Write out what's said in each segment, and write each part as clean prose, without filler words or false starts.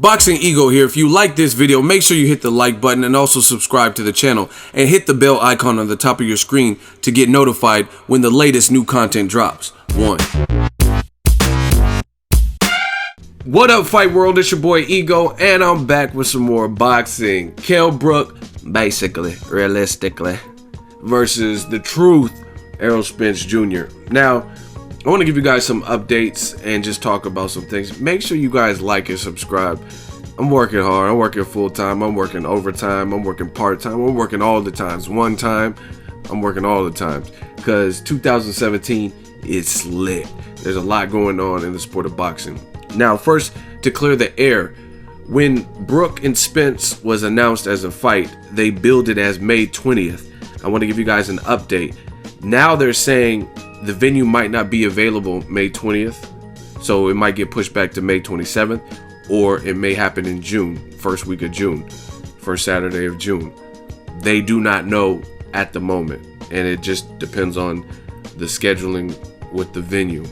Boxing Ego here. If you like this video, make sure you hit the like button and also subscribe to the channel and hit the bell icon on the top of your screen to get notified when the latest new content drops. What up, Fight World? It's your boy Ego, and I'm back with some more boxing. Kell Brook, basically, realistically, versus the truth, Errol Spence Jr. Now, I want to give you guys some updates and just talk about some things. Make sure you guys like and subscribe. I'm working hard. I'm working full time. I'm working overtime. I'm working part time. I'm working all the times. One time, I'm working all the times because 2017 is lit. There's a lot going on in the sport of boxing. Now, first, to clear the air, when Brook and Spence was announced as a fight, they billed it as May 20th. I want to give you guys an update. Now they're saying the venue might not be available May 20th, so it might get pushed back to May 27th, or it may happen in June, first week of June, first Saturday of June. They do not know at the moment, and it just depends on the scheduling with the venue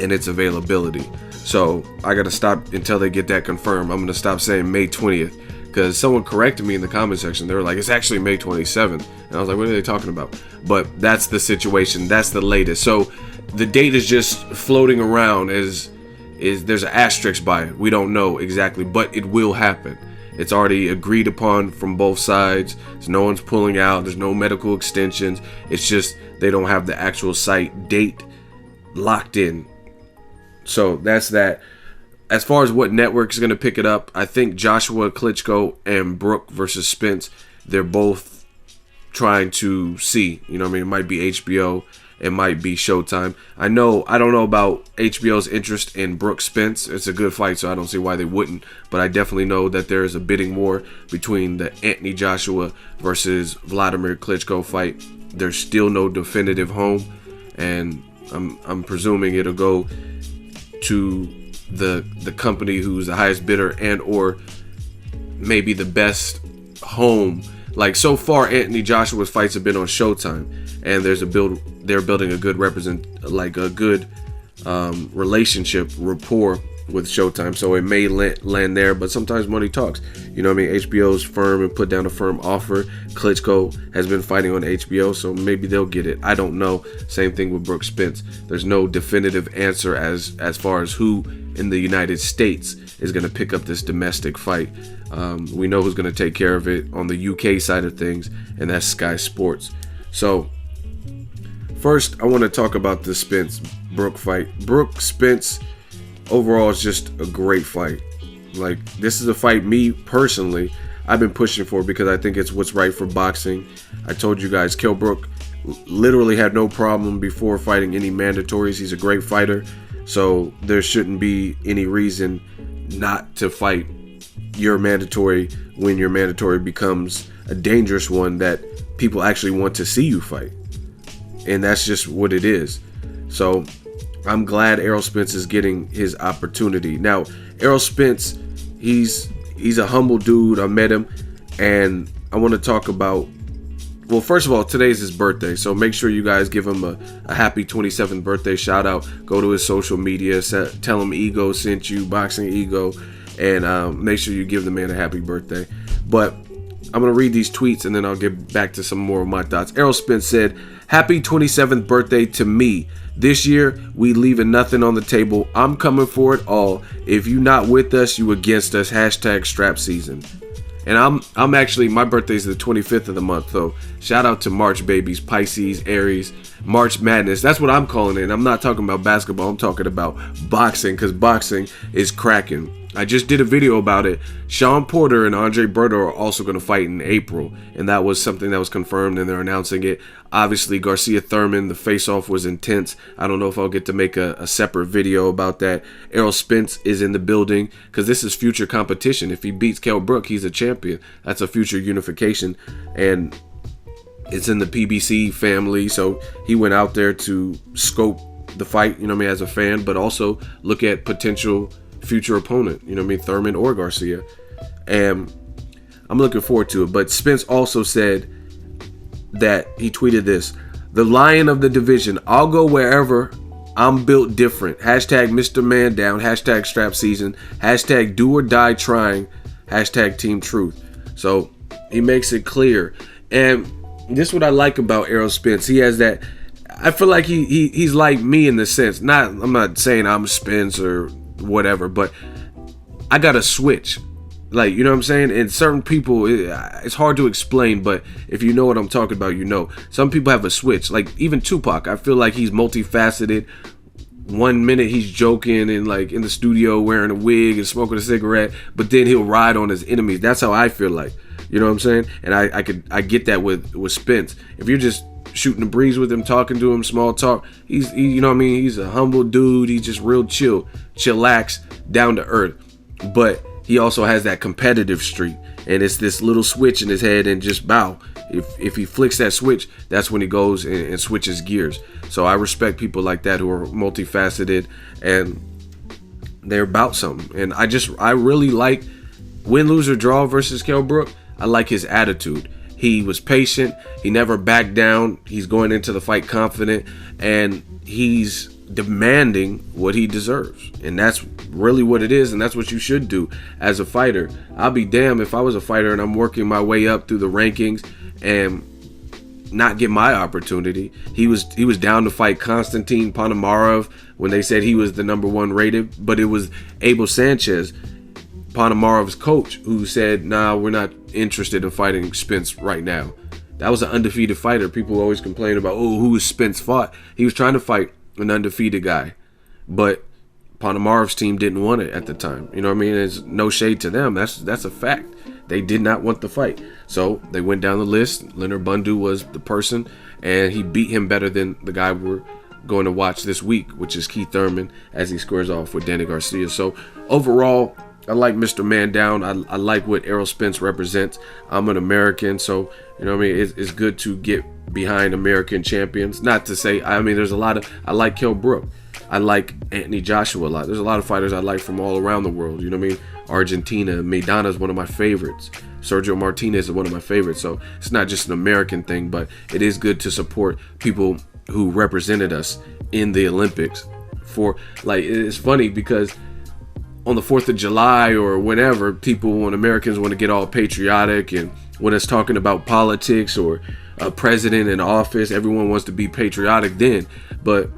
and its availability. So I gotta stop until they get that confirmed. I'm gonna stop saying May 20th because someone corrected me in the comment section. They were like, it's actually May 27th. And I was like, what are they talking about? But that's the situation. That's the latest. So the date is just floating around as there's an asterisk by it. We don't know exactly, but it will happen. It's already agreed upon from both sides. So no one's pulling out. There's no medical extensions. It's just they don't have the actual site date locked in. So that's that. As far as what network is going to pick it up, I think Joshua Klitschko and Brook versus Spence, they're both trying to see. You know what I mean? It might be HBO. It might be Showtime. I don't know about HBO's interest in Brook Spence. It's a good fight, so I don't see why they wouldn't. But I definitely know that there is a bidding war between the Anthony Joshua versus Vladimir Klitschko fight. There's still no definitive home, and I'm presuming it'll go to the company who's the highest bidder and or maybe the best home. Like so far, Anthony Joshua's fights have been on Showtime, and they're building a good relationship, rapport with Showtime, so it may land there, but sometimes money talks. You know what I mean? HBO's firm and put down a firm offer. Klitschko has been fighting on HBO, so maybe they'll get it. I don't know. Same thing with Brook Spence. There's no definitive answer as far as who in the United States is going to pick up this domestic fight. We know who's going to take care of it on the UK side of things, and that's Sky Sports. So first, I want to talk about the Spence-Brook fight. Brook Spence overall is just a great fight. Like, this is a fight me personally I've been pushing for because I think it's what's right for boxing. I told you guys, Kell Brook literally had no problem before fighting any mandatories. He's a great fighter, so there shouldn't be any reason not to fight your mandatory when your mandatory becomes a dangerous one that people actually want to see you fight. And that's just what it is. So I'm glad Errol Spence is getting his opportunity. Now, Errol Spence, he's a humble dude. I met him, and I want to talk about, well, first of all, today's his birthday, so make sure you guys give him a happy 27th birthday shout out. Go to his social media, tell him Ego sent you, Boxing Ego, and make sure you give the man a happy birthday. But I'm going to read these tweets, and then I'll get back to some more of my thoughts. Errol Spence said, "Happy 27th birthday to me. This year, we leaving nothing on the table. I'm coming for it all. If you not with us, you against us. Hashtag strap season." And I'm actually, my birthday's the 25th of the month, so shout out to March babies, Pisces, Aries, March Madness. That's what I'm calling it. I'm not talking about basketball. I'm talking about boxing, because boxing is cracking. I just did a video about it. Sean Porter and Andre Berto are also going to fight in April, and that was something that was confirmed, and they're announcing it. Obviously, Garcia Thurman, the face-off was intense. I don't know if I'll get to make a separate video about that. Errol Spence is in the building because this is future competition. If he beats Kell Brook, he's a champion. That's a future unification, and it's in the PBC family, so he went out there to scope the fight, you know what I mean, as a fan, but also look at potential future opponent, you know what I mean, Thurman or Garcia. And I'm looking forward to it. But Spence also said that he tweeted this: "The lion of the division. I'll go wherever I'm built different. Hashtag Mr. Man Down. Hashtag strap season. Hashtag do or die trying. Hashtag team truth. So he makes it clear. And this is what I like about Errol Spence. He has that. I feel like he's like me in the sense. I'm not saying I'm Spence or whatever, but I got to switch. Like, you know what I'm saying? And certain people, it's hard to explain, but if you know what I'm talking about, you know. Some people have a switch. Like, even Tupac, I feel like he's multifaceted. 1 minute he's joking and like in the studio wearing a wig and smoking a cigarette, but then he'll ride on his enemies. That's how I feel like. You know what I'm saying? And I get that with Spence. If you're just shooting the breeze with him, talking to him, small talk, you know what I mean? He's a humble dude. He's just real chillax, down to earth. But he also has that competitive streak, and it's this little switch in his head and just bow. If he flicks that switch, that's when he goes and switches gears. So I respect people like that who are multifaceted and they're about something. And I really like win, lose, or draw versus Kell Brook. I like his attitude. He was patient. He never backed down. He's going into the fight confident, and he's demanding what he deserves. And that's really what it is, and that's what you should do as a fighter. I'll be damned if I was a fighter and I'm working my way up through the rankings and not get my opportunity. He was down to fight Konstantin Ponomarev when they said he was the #1 rated, but it was Abel Sanchez, Ponomarev's coach, who said, nah, we're not interested in fighting Spence right now. That was an undefeated fighter. People always complain about, oh, who Spence fought. He was trying to fight an undefeated guy, but Ponomarev's team didn't want it at the time. You know what I mean? There's no shade to them. That's a fact. They did not want the fight. So they went down the list. Leonard Bundu was the person, and he beat him better than the guy we're going to watch this week, which is Keith Thurman, as he squares off with Danny Garcia. So overall, I like Mr. Man Down. I like what Errol Spence represents. I'm an American, so you know what I mean. It's good to get behind American champions. Not to say, I mean, there's a lot of. I like Kell Brook. I like Anthony Joshua a lot. There's a lot of fighters I like from all around the world. You know what I mean? Argentina, Maidana is one of my favorites. Sergio Martinez is one of my favorites. So it's not just an American thing, but it is good to support people who represented us in the Olympics. For like, it's funny because on the 4th of July or whenever, when Americans want to get all patriotic, and when it's talking about politics or a president in office, everyone wants to be patriotic then. But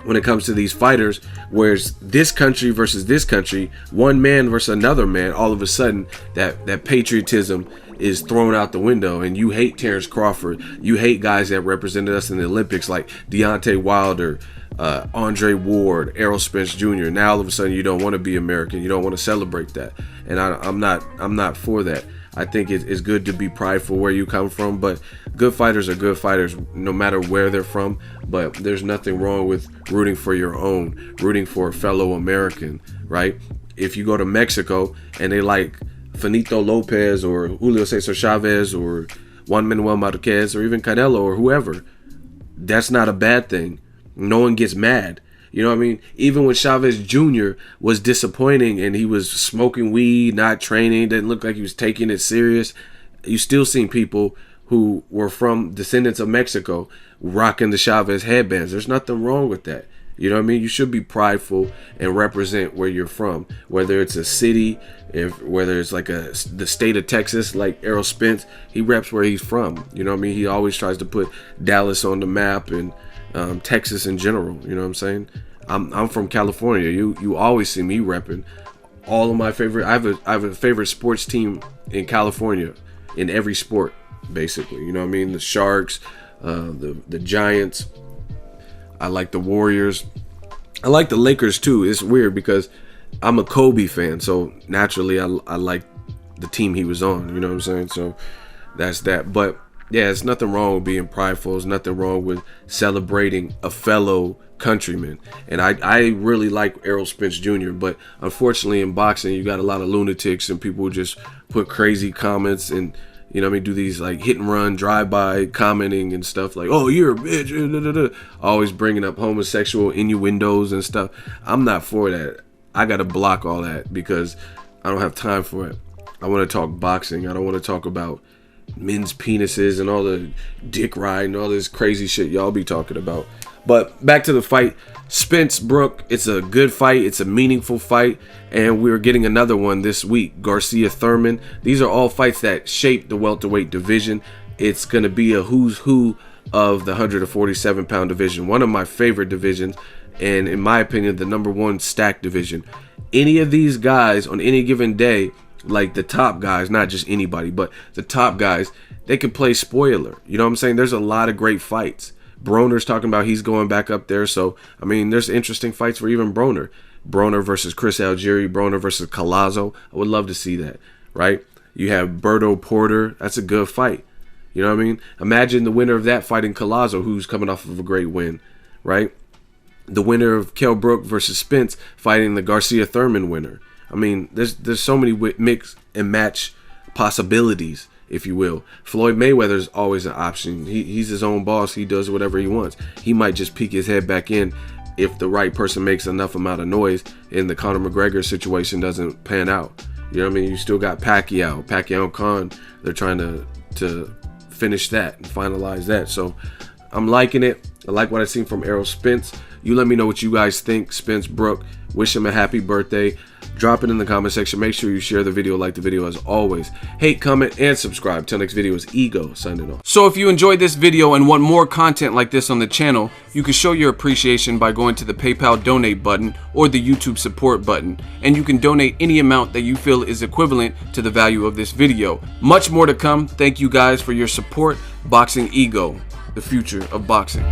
when it comes to these fighters, whereas this country versus this country, one man versus another man, all of a sudden that patriotism is thrown out the window, and you hate Terrence Crawford, you hate guys that represented us in the Olympics like Deontay Wilder, Andre Ward, Errol Spence Jr. Now all of a sudden you don't want to be American, you don't want to celebrate that, and I'm not for that. I think it's good to be prideful where you come from, but good fighters are good fighters no matter where they're from. But there's nothing wrong with rooting for your own, rooting for a fellow American, right? If you go to Mexico and they like Finito Lopez or Julio Cesar Chavez or Juan Manuel Marquez or even Canelo or whoever, that's not a bad thing. No one gets mad. You know what I mean? Even when Chavez Jr. was disappointing and he was smoking weed, not training, didn't look like he was taking it serious, you still seen people who were from descendants of Mexico rocking the Chavez headbands. There's nothing wrong with that. You know what I mean? You should be prideful and represent where you're from, whether it's a city, whether it's like the state of Texas, like Errol Spence, he reps where he's from. You know what I mean? He always tries to put Dallas on the map and Texas in general. You know what I'm saying? I'm from California. You always see me repping all of my favorite. I have a favorite sports team in California in every sport, basically. You know what I mean? The Sharks, the Giants. I like the Warriors. I like the Lakers too. It's weird because I'm a Kobe fan, so naturally I like the team he was on. You know what I'm saying? So that's that. But yeah, there's nothing wrong with being prideful. There's nothing wrong with celebrating a fellow countryman. And I really like Errol Spence Jr., but unfortunately in boxing you got a lot of lunatics and people who just put crazy comments and, you know what I mean, do these like hit and run drive-by commenting and stuff like, oh, you're a bitch, always bringing up homosexual innuendos and stuff. I'm not for that. I gotta block all that because I don't have time for it. I want to talk boxing. I don't want to talk about men's penises and all the dick riding, all this crazy shit y'all be talking about. But back to the fight, Spence Brook. It's a good fight. It's a meaningful fight, and we're getting another one this week. Garcia Thurman. These are all fights that shape the welterweight division. It's gonna be a who's who of the 147-pound division, one of my favorite divisions, and in my opinion, the #1 stacked division. Any of these guys on any given day, like the top guys, not just anybody, but the top guys, they can play spoiler. You know what I'm saying? There's a lot of great fights. Broner's talking about he's going back up there, so I mean, there's interesting fights for even Broner. Broner versus Chris Algieri, Broner versus Collazo. I would love to see that, right? You have Berto Porter. That's a good fight. You know what I mean? Imagine the winner of that fighting Collazo, who's coming off of a great win, right? The winner of Kell Brook versus Spence fighting the Garcia Thurman winner. I mean, there's so many mix and match possibilities, if you will. Floyd Mayweather's always an option. He's his own boss. He does whatever he wants. He might just peek his head back in if the right person makes enough amount of noise and the Conor McGregor situation doesn't pan out. You know what I mean? You still got Pacquiao and Khan. They're trying to finish that and finalize that. So I'm liking it. I like what I've seen from Errol Spence. You let me know what you guys think. Spence Brook, wish him a happy birthday. Drop it in the comment section. Make sure you share the video, like the video as always. Hate, comment, and subscribe. Till next video is Ego signing off. So if you enjoyed this video and want more content like this on the channel, you can show your appreciation by going to the PayPal donate button or the YouTube support button. And you can donate any amount that you feel is equivalent to the value of this video. Much more to come. Thank you guys for your support. Boxing Ego, the future of boxing.